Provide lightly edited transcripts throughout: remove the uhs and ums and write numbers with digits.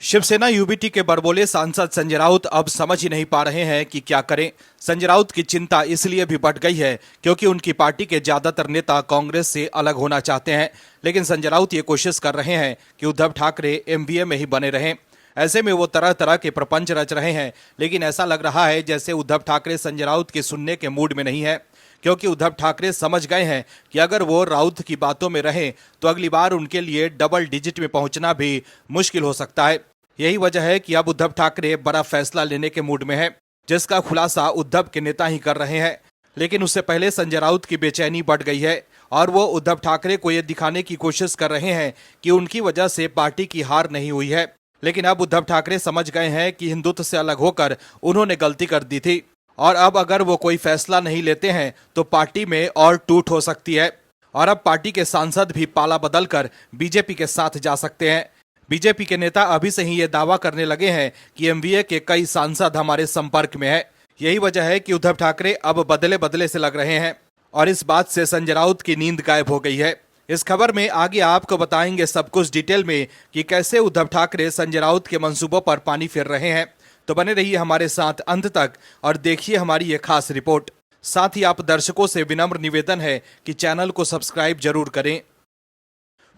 Shiv Sena UBT के बड़बोले सांसद संजय राउत अब समझ ही नहीं पा रहे हैं कि क्या करें। संजय राउत की चिंता इसलिए भी बढ़ गई है क्योंकि उनकी पार्टी के ज्यादातर नेता कांग्रेस से अलग होना चाहते हैं, लेकिन संजय राउत ये कोशिश कर रहे हैं कि उद्धव ठाकरे एमवीए में ही बने रहें। ऐसे में वो तरह तरह के प्रपंच रच रहे हैं, लेकिन ऐसा लग रहा है जैसे उद्धव ठाकरे संजय राउत के सुनने के मूड में नहीं है, क्योंकि उद्धव ठाकरे समझ गए हैं कि अगर वो राउत की बातों में रहें तो अगली बार उनके लिए डबल डिजिट में पहुंचना भी मुश्किल हो सकता है। यही वजह है कि अब उद्धव ठाकरे बड़ा फैसला लेने के मूड में है, जिसका खुलासा उद्धव के नेता ही कर रहे हैं। लेकिन उससे पहले संजय राउत की बेचैनी बढ़ गई है और वो उद्धव ठाकरे को यह दिखाने की कोशिश कर रहे हैं कि उनकी वजह से पार्टी की हार नहीं हुई है। लेकिन अब उद्धव ठाकरे समझ गए हैं कि हिंदुत्व से अलग होकर उन्होंने गलती कर दी थी और अब अगर वो कोई फैसला नहीं लेते हैं तो पार्टी में और टूट हो सकती है और अब पार्टी के सांसद भी पाला बदलकर बीजेपी के साथ जा सकते हैं। बीजेपी के नेता अभी से ही ये दावा करने लगे हैं कि एमवीए के कई सांसद हमारे संपर्क में है। यही वजह है कि उद्धव ठाकरे अब बदले बदले से लग रहे हैं और इस बात से संजय राउत की नींद गायब हो गई है। इस खबर में आगे आपको बताएंगे सब कुछ डिटेल में कि कैसे उद्धव ठाकरे संजय राउत के मंसूबों पर पानी फेर रहे हैं। तो बने रहिए हमारे साथ अंत तक और देखिए हमारी ये खास रिपोर्ट। साथ ही आप दर्शकों से विनम्र निवेदन है कि चैनल को सब्सक्राइब जरूर करें।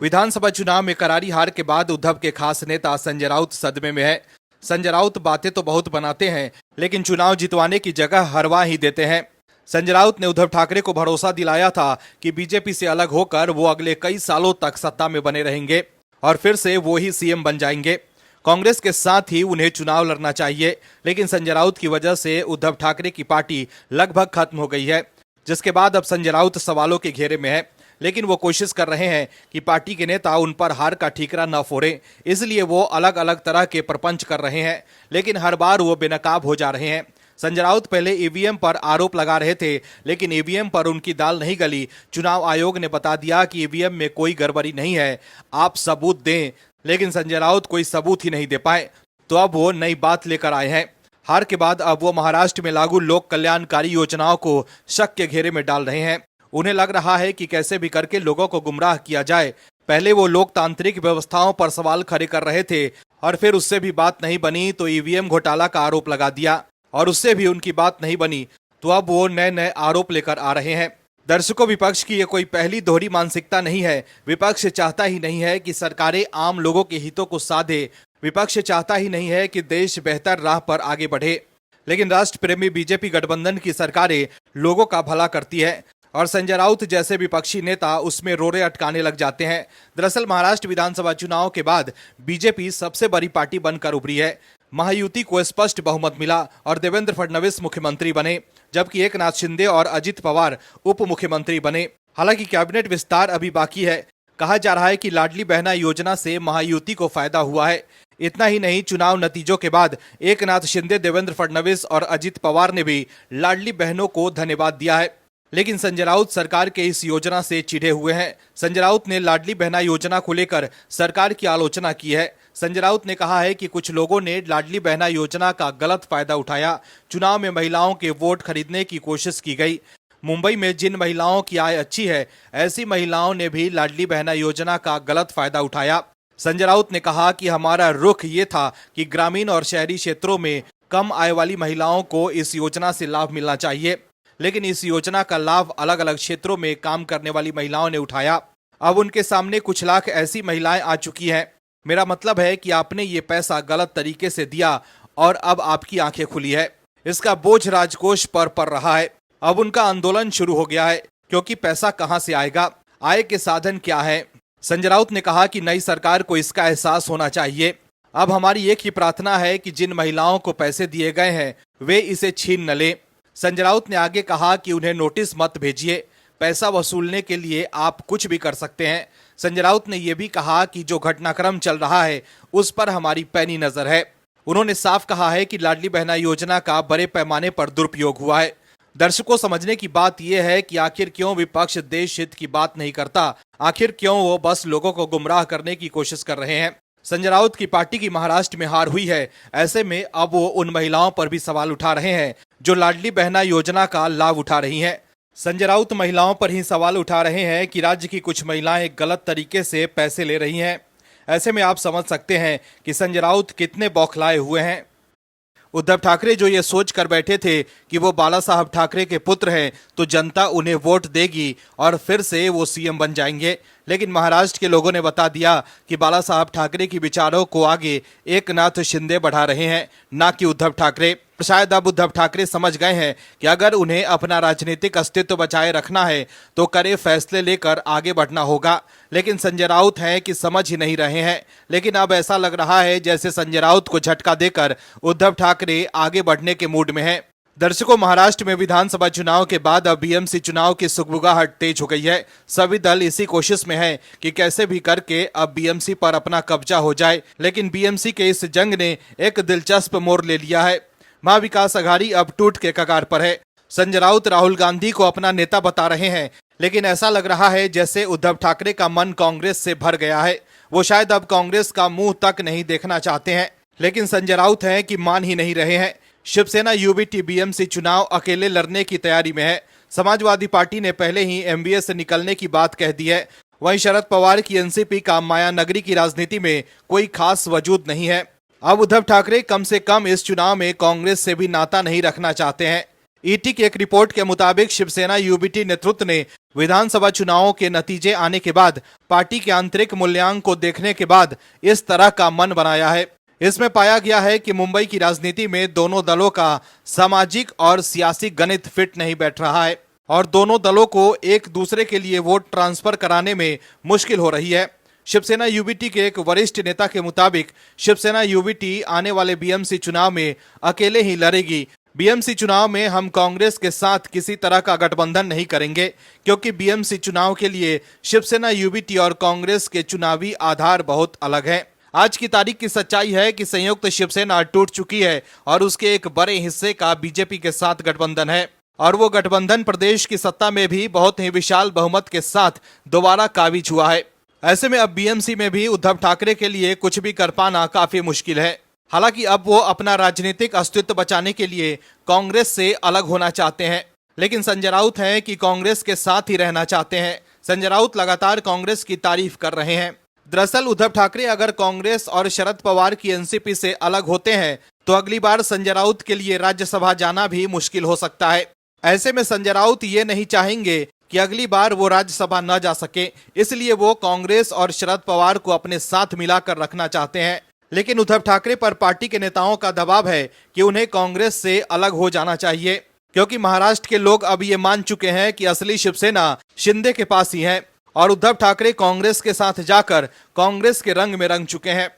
विधानसभा चुनाव में करारी हार के बाद उद्धव के खास नेता संजय राउत सदमे में है। संजय राउत बातें तो बहुत बनाते हैं, लेकिन चुनाव जितवाने की जगह हरवा ही देते हैं। संजय राउत ने उद्धव ठाकरे को भरोसा दिलाया था कि बीजेपी से अलग होकर वो अगले कई सालों तक सत्ता में बने रहेंगे और फिर से वो ही सीएम बन जाएंगे। कांग्रेस के साथ ही उन्हें चुनाव लड़ना चाहिए, लेकिन संजय राउत की वजह से उद्धव ठाकरे की पार्टी लगभग खत्म हो गई है, जिसके बाद अब संजय राउत सवालों के घेरे में है। लेकिन वो कोशिश कर रहे हैं कि पार्टी के नेता उन पर हार का ठीकरा न फोड़े, इसलिए वो अलग अलग तरह के प्रपंच कर रहे हैं, लेकिन हर बार वो बेनकाब हो जा रहे हैं। संजय राउत पहले ईवीएम पर आरोप लगा रहे थे, लेकिन ईवीएम पर उनकी दाल नहीं गली। चुनाव आयोग ने बता दिया कि ईवीएम में कोई गड़बड़ी नहीं है, आप सबूत दें, लेकिन संजय राउत कोई सबूत ही नहीं दे पाए। तो अब वो नई बात लेकर आए हैं। हार के बाद अब वो महाराष्ट्र में लागू लोक कल्याणकारी योजनाओं को शक के घेरे में डाल रहे हैं। उन्हें लग रहा है कि कैसे भी करके लोगों को गुमराह किया जाए। पहले वो लोकतांत्रिक व्यवस्थाओं पर सवाल खड़े कर रहे थे और फिर उससे भी बात नहीं बनी तो ईवीएम घोटाला का आरोप लगा दिया और उससे भी उनकी बात नहीं बनी तो अब वो नए नए आरोप लेकर आ रहे हैं। दर्शकों, विपक्ष की ये कोई पहली दोहरी मानसिकता नहीं है। विपक्ष चाहता ही नहीं है कि सरकारें आम लोगों के हितों को साधे। विपक्ष चाहता ही नहीं है कि देश बेहतर राह पर आगे बढ़े, लेकिन राष्ट्र प्रेमी बीजेपी गठबंधन की सरकारें लोगों का भला करती है और संजय राउत जैसे विपक्षी नेता उसमें रोड़े अटकाने लग जाते हैं। दरअसल महाराष्ट्र विधानसभा चुनाव के बाद बीजेपी सबसे बड़ी पार्टी बनकर उभरी है। महायुति को स्पष्ट बहुमत मिला और देवेंद्र फडणवीस मुख्यमंत्री बने, जबकि एकनाथ शिंदे और अजित पवार उप मुख्यमंत्री बने। हालांकि कैबिनेट विस्तार अभी बाकी है। कहा जा रहा है कि लाडली बहना योजना से महायुति को फायदा हुआ है। इतना ही नहीं, चुनाव नतीजों के बाद एकनाथ शिंदे, देवेंद्र फडणवीस और अजित पवार ने भी लाडली बहनों को धन्यवाद दिया है। लेकिन संजय राउत सरकार के इस योजना से चिढ़े हुए हैं। संजय राउत ने लाडली बहना योजना को लेकर सरकार की आलोचना की है। संजय राउत ने कहा है कि कुछ लोगों ने लाडली बहना योजना का गलत फायदा उठाया। चुनाव में महिलाओं के वोट खरीदने की कोशिश की गई। मुंबई में जिन महिलाओं की आय अच्छी है, ऐसी महिलाओं ने भी लाडली बहना योजना का गलत फायदा उठाया। संजय राउत ने कहा कि हमारा रुख ये था कि ग्रामीण और शहरी क्षेत्रों में कम आय वाली महिलाओं को इस योजना से लाभ मिलना चाहिए, लेकिन इस योजना का लाभ अलग अलग क्षेत्रों में काम करने वाली महिलाओं ने उठाया। अब उनके सामने कुछ लाख ऐसी महिलाएं आ चुकी हैं। मेरा मतलब है कि आपने ये पैसा गलत तरीके से दिया और अब आपकी आंखें खुली है। इसका बोझ राजकोष पर पड़ रहा है। अब उनका आंदोलन शुरू हो गया है, क्योंकि पैसा कहां से आएगा, आय के साधन क्या है। संजय राउत ने कहा कि नई सरकार को इसका एहसास होना चाहिए। अब हमारी एक ही प्रार्थना है कि जिन महिलाओं को पैसे दिए गए हैं वे इसे छीन न लें। संजय राउत ने आगे कहा कि उन्हें नोटिस मत भेजिए, पैसा वसूलने के लिए आप कुछ भी कर सकते हैं। संजय राउत ने यह भी कहा कि जो घटनाक्रम चल रहा है उस पर हमारी पैनी नजर है। उन्होंने साफ कहा है कि लाडली बहना योजना का बड़े पैमाने पर दुरुपयोग हुआ है। दर्शकों, समझने की बात यह है कि आखिर क्यों विपक्ष देश हित की बात नहीं करता, आखिर क्यों वो बस लोगों को गुमराह करने की कोशिश कर रहे हैं। संजय राउत की पार्टी की महाराष्ट्र में हार हुई है। ऐसे में अब वो उन महिलाओं पर भी सवाल उठा रहे हैं जो लाडली बहना योजना का लाभ उठा रही हैं। संजय राउत महिलाओं पर ही सवाल उठा रहे हैं कि राज्य की कुछ महिलाएं गलत तरीके से पैसे ले रही हैं। ऐसे में आप समझ सकते हैं कि संजय राउत कितने बौखलाए हुए हैं। उद्धव ठाकरे जो ये सोच कर बैठे थे कि वो बाला साहब ठाकरे के पुत्र हैं तो जनता उन्हें वोट देगी और फिर से वो सीएम बन जाएंगे, लेकिन महाराष्ट्र के लोगों ने बता दिया कि बाला साहब ठाकरे की विचारों को आगे एकनाथ शिंदे बढ़ा रहे हैं, ना कि उद्धव ठाकरे। शायद अब उद्धव ठाकरे समझ गए हैं कि अगर उन्हें अपना राजनीतिक अस्तित्व बचाए रखना है तो कड़े फैसले लेकर आगे बढ़ना होगा, लेकिन संजय राउत हैं कि समझ ही नहीं रहे हैं। लेकिन अब ऐसा लग रहा है जैसे संजय राउत को झटका देकर उद्धव ठाकरे आगे बढ़ने के मूड में हैं। दर्शकों, महाराष्ट्र में विधानसभा चुनाव के बाद अब बीएमसी चुनाव की सुगबुगाहट तेज हो गई है। सभी दल इसी कोशिश में हैं कि कैसे भी करके अब बीएमसी पर अपना कब्जा हो जाए, लेकिन बीएमसी के इस जंग ने एक दिलचस्प मोड़ ले लिया है। महाविकास अघाड़ी अब टूट के कगार पर है। संजय राउत राहुल गांधी को अपना नेता बता रहे हैं, लेकिन ऐसा लग रहा है जैसे उद्धव ठाकरे का मन कांग्रेस से भर गया है। वो शायद अब कांग्रेस का मुंह तक नहीं देखना चाहते हैं, लेकिन संजय राउत हैं कि मान ही नहीं रहे हैं। शिवसेना यूबीटी बीएमसी चुनाव अकेले लड़ने की तैयारी में है। समाजवादी पार्टी ने पहले ही एमवीए से निकलने की बात कह दी है। वहीं शरद पवार की एनसीपी का मायानगरी की राजनीति में कोई खास वजूद नहीं है। अब उद्धव ठाकरे कम से कम इस चुनाव में कांग्रेस से भी नाता नहीं रखना चाहते हैं। ईटी की एक रिपोर्ट के मुताबिक शिवसेना यूबीटी नेतृत्व ने विधानसभा चुनावों के नतीजे आने के बाद पार्टी के आंतरिक मूल्यांकन को देखने के बाद इस तरह का मन बनाया है। इसमें पाया गया है कि मुंबई की राजनीति में दोनों दलों का सामाजिक और सियासी गणित फिट नहीं बैठ रहा है और दोनों दलों को एक दूसरे के लिए वोट ट्रांसफर कराने में मुश्किल हो रही है। शिवसेना यूबीटी के एक वरिष्ठ नेता के मुताबिक शिवसेना यूबीटी आने वाले बीएमसी चुनाव में अकेले ही लड़ेगी। बीएमसी चुनाव में हम कांग्रेस के साथ किसी तरह का गठबंधन नहीं करेंगे, क्योंकि बीएमसी चुनाव के लिए शिवसेना यूबीटी और कांग्रेस के चुनावी आधार बहुत अलग हैं। आज की तारीख की सच्चाई है कि संयुक्त शिवसेना टूट चुकी है और उसके एक बड़े हिस्से का बीजेपी के साथ गठबंधन है और वो गठबंधन प्रदेश की सत्ता में भी बहुत ही विशाल बहुमत के साथ दोबारा काबिज हुआ है। ऐसे में अब बीएमसी में भी उद्धव ठाकरे के लिए कुछ भी कर पाना काफी मुश्किल है। हालांकि अब वो अपना राजनीतिक अस्तित्व बचाने के लिए कांग्रेस से अलग होना चाहते हैं, लेकिन संजय राउत हैं कि कांग्रेस के साथ ही रहना चाहते हैं। संजय राउत लगातार कांग्रेस की तारीफ कर रहे हैं। दरअसल उद्धव ठाकरे अगर कांग्रेस और शरद पवार की एनसीपी से अलग होते हैं तो अगली बार संजय राउत के लिए राज्यसभा जाना भी मुश्किल हो सकता है। ऐसे में संजय राउत ये नहीं चाहेंगे कि अगली बार वो राज्यसभा न जा सके, इसलिए वो कांग्रेस और शरद पवार को अपने साथ मिलाकर रखना चाहते हैं। लेकिन उद्धव ठाकरे पर पार्टी के नेताओं का दबाव है कि उन्हें कांग्रेस से अलग हो जाना चाहिए, क्योंकि महाराष्ट्र के लोग अब ये मान चुके हैं कि असली शिवसेना शिंदे के पास ही है और उद्धव ठाकरे कांग्रेस के साथ जाकर कांग्रेस के रंग में रंग चुके हैं।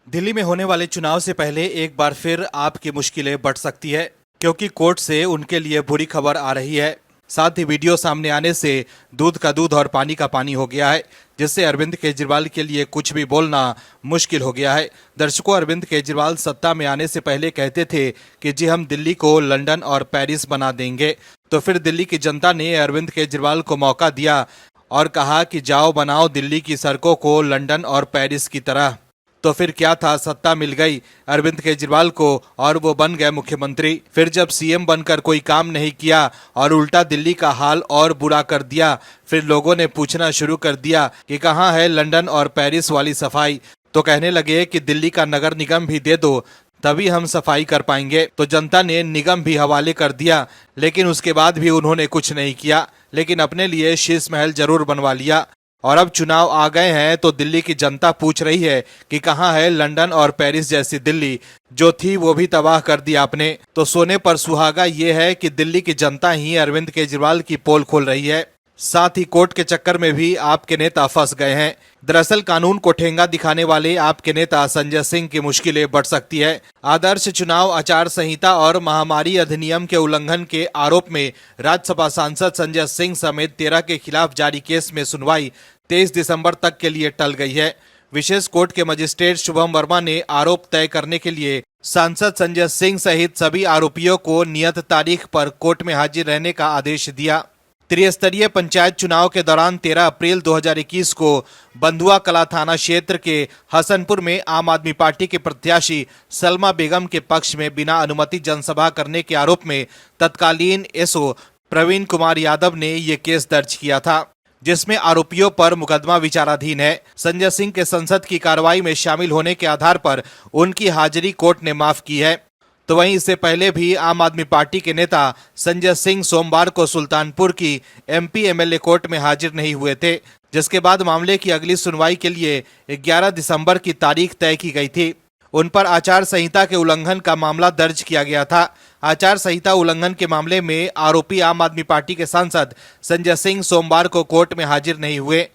दिल्ली में होने वाले चुनाव से पहले एक बार फिर आपकी मुश्किलें बढ़ सकती है, क्योंकि कोर्ट से उनके लिए बुरी खबर आ रही है। साथ ही वीडियो सामने आने से दूध का दूध और पानी का पानी हो गया है, जिससे अरविंद केजरीवाल के लिए कुछ भी बोलना मुश्किल हो गया है। दर्शकों, अरविंद केजरीवाल सत्ता में आने से पहले कहते थे कि जी हम दिल्ली को लंदन और पेरिस बना देंगे, तो फिर दिल्ली की जनता ने अरविंद केजरीवाल को मौका दिया और कहा कि जाओ बनाओ दिल्ली की सड़कों को लंदन और पेरिस की तरह। तो फिर क्या था, सत्ता मिल गई अरविंद केजरीवाल को और वो बन गए मुख्यमंत्री। फिर जब सीएम बनकर कोई काम नहीं किया और उल्टा दिल्ली का हाल और बुरा कर दिया, फिर लोगों ने पूछना शुरू कर दिया कि कहाँ है लंदन और पेरिस वाली सफाई। तो कहने लगे कि दिल्ली का नगर निगम भी दे दो, तभी हम सफाई कर पाएंगे। तो जनता ने निगम भी हवाले कर दिया, लेकिन उसके बाद भी उन्होंने कुछ नहीं किया, लेकिन अपने लिए शीश महल जरूर बनवा लिया। और अब चुनाव आ गए हैं तो दिल्ली की जनता पूछ रही है कि कहाँ है लंदन और पेरिस जैसी दिल्ली, जो थी वो भी तबाह कर दी आपने। तो सोने पर सुहागा ये है कि दिल्ली की जनता ही अरविंद केजरीवाल की पोल खोल रही है। साथ ही कोर्ट के चक्कर में भी आपके नेता फंस गए हैं। दरअसल कानून को ठेंगा दिखाने वाले आपके नेता संजय सिंह की मुश्किलें बढ़ सकती है। आदर्श चुनाव आचार संहिता और महामारी अधिनियम के उल्लंघन के आरोप में राज्यसभा सांसद संजय सिंह समेत 13 के खिलाफ जारी केस में सुनवाई 23 दिसंबर तक के लिए टल गई है। विशेष कोर्ट के मजिस्ट्रेट शुभम वर्मा ने आरोप तय करने के लिए सांसद संजय सिंह सहित सभी आरोपियों को नियत तारीख पर कोर्ट में हाजिर रहने का आदेश दिया। त्रिस्तरीय पंचायत चुनाव के दौरान 13 अप्रैल 2021 को बंधुआ कला थाना क्षेत्र के हसनपुर में आम आदमी पार्टी के प्रत्याशी सलमा बेगम के पक्ष में बिना अनुमति जनसभा करने के आरोप में तत्कालीन एसओ प्रवीण कुमार यादव ने ये केस दर्ज किया था। जिसमें आरोपियों पर मुकदमा विचाराधीन है। संजय सिंह के संसद की कार्रवाई में शामिल होने के आधार पर उनकी हाजिरी कोर्ट ने माफ की है। तो वहीं इससे पहले भी आम आदमी पार्टी के नेता संजय सिंह सोमवार को सुल्तानपुर की एमपी एमएलए कोर्ट में हाजिर नहीं हुए थे, जिसके बाद मामले की अगली सुनवाई के लिए 11 दिसंबर की तारीख तय की गई थी। उन पर आचार संहिता के उल्लंघन का मामला दर्ज किया गया था। आचार संहिता उल्लंघन के मामले में आरोपी आम आदमी पार्टी के सांसद संजय सिंह सोमवार को कोर्ट में हाजिर नहीं हुए।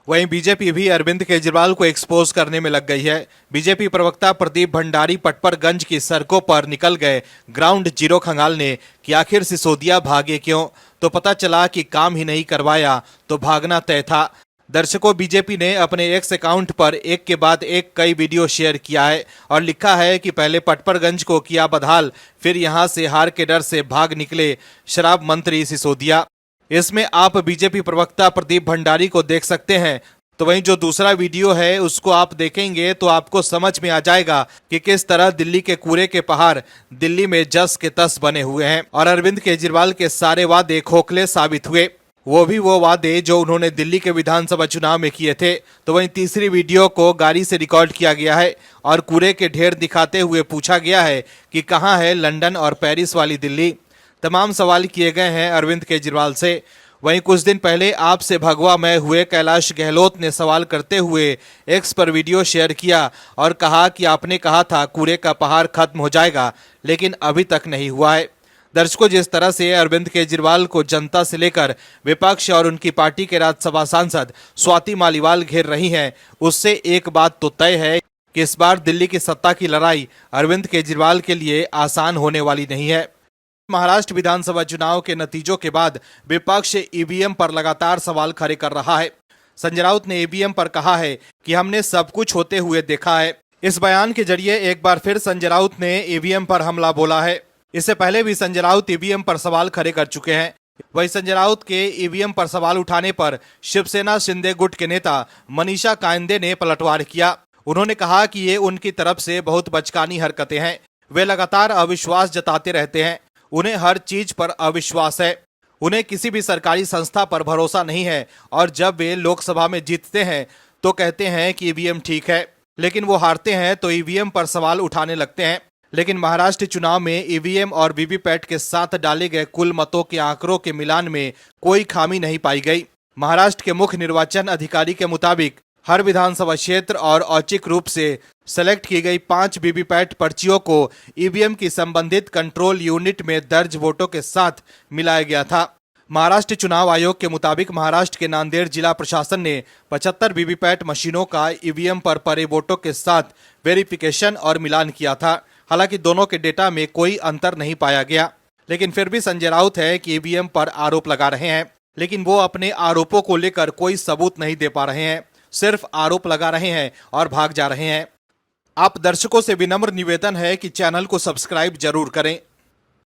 वहीं बीजेपी भी अरविंद केजरीवाल को एक्सपोज करने में लग गई है। बीजेपी प्रवक्ता प्रदीप भंडारी पटपरगंज की सड़कों पर निकल गए ग्राउंड जीरो खंगालने कि आखिर सिसोदिया भागे क्यों, तो पता चला कि काम ही नहीं करवाया तो भागना तय था। दर्शकों, बीजेपी ने अपने एक्स अकाउंट पर एक के बाद एक कई वीडियो शेयर किया है और लिखा है कि पहले पटपरगंज को किया बदहाल, फिर यहां से हार के डर से भाग निकले शराब मंत्री सिसोदिया। इसमें आप बीजेपी प्रवक्ता प्रदीप भंडारी को देख सकते हैं। तो वहीं जो दूसरा वीडियो है उसको आप देखेंगे तो आपको समझ में आ जाएगा कि किस तरह दिल्ली के कूड़े के पहाड़ दिल्ली में जस के तस बने हुए हैं और अरविंद केजरीवाल के सारे वादे खोखले साबित हुए, वो वादे जो उन्होंने दिल्ली के विधानसभा चुनाव में किए थे। तो वहीं तीसरी वीडियो को गाड़ी से रिकॉर्ड किया गया है और कूड़े के ढेर दिखाते हुए पूछा गया है कि कहां है लंदन और पेरिस वाली दिल्ली। तमाम सवाल किए गए हैं अरविंद केजरीवाल से। वहीं कुछ दिन पहले आपसे भगवा मय हुए कैलाश गहलोत ने सवाल करते हुए एक्स पर वीडियो शेयर किया और कहा कि आपने कहा था कूड़े का पहाड़ खत्म हो जाएगा, लेकिन अभी तक नहीं हुआ है। दर्शकों, जिस तरह से अरविंद केजरीवाल को जनता से लेकर विपक्ष और उनकी पार्टी के राज्यसभा सांसद स्वाति मालीवाल घेर रही हैं, उससे एक बात तो तय है कि इस बार दिल्ली की सत्ता की लड़ाई अरविंद केजरीवाल के लिए आसान होने वाली नहीं है। महाराष्ट्र विधानसभा चुनाव के नतीजों के बाद विपक्ष ईवीएम पर लगातार सवाल खड़े कर रहा है। संजय राउत ने ईवीएम पर कहा है कि हमने सब कुछ होते हुए देखा है। इस बयान के जरिए एक बार फिर संजय राउत ने ईवीएम पर हमला बोला है। इससे पहले भी संजय राउत ईवीएम पर सवाल खड़े कर चुके हैं। वहीं संजय राउत के ईवीएम पर सवाल उठाने पर शिवसेना शिंदे गुट के नेता मनीषा कायंदे ने पलटवार किया। उन्होंने कहा कि ये उनकी तरफ से बहुत बचकानी हरकतें हैं। वे लगातार अविश्वास जताते रहते हैं, उन्हें हर चीज पर अविश्वास है, उन्हें किसी भी सरकारी संस्था पर भरोसा नहीं है और जब वे लोकसभा में जीतते हैं तो कहते हैं कि ईवीएम ठीक है, लेकिन वो हारते हैं तो ईवीएम पर सवाल उठाने लगते हैं। लेकिन महाराष्ट्र चुनाव में ईवीएम और वीवीपैट के साथ डाले गए कुल मतों के आंकड़ों के मिलान में कोई खामी नहीं पाई गई। महाराष्ट्र के मुख्य निर्वाचन अधिकारी के मुताबिक हर विधानसभा क्षेत्र और औचिक रूप से सेलेक्ट की गई 5 वीवीपैट पर्चियों को ईवीएम की संबंधित कंट्रोल यूनिट में दर्ज वोटों के साथ मिलाया गया था। महाराष्ट्र चुनाव आयोग के मुताबिक महाराष्ट्र के नांदेड़ जिला प्रशासन ने 75 वीवीपैट मशीनों का ईवीएम पर पड़े वोटों के साथ वेरिफिकेशन और मिलान किया था। हालांकि दोनों के डेटा में कोई अंतर नहीं पाया गया, लेकिन फिर भी संजय राउत है कि ईवीएम पर आरोप लगा रहे हैं, लेकिन वो अपने आरोपों को लेकर कोई सबूत नहीं दे पा रहे हैं, सिर्फ आरोप लगा रहे हैं और भाग जा रहे हैं। आप दर्शकों से विनम्र निवेदन है कि चैनल को सब्सक्राइब जरूर करें।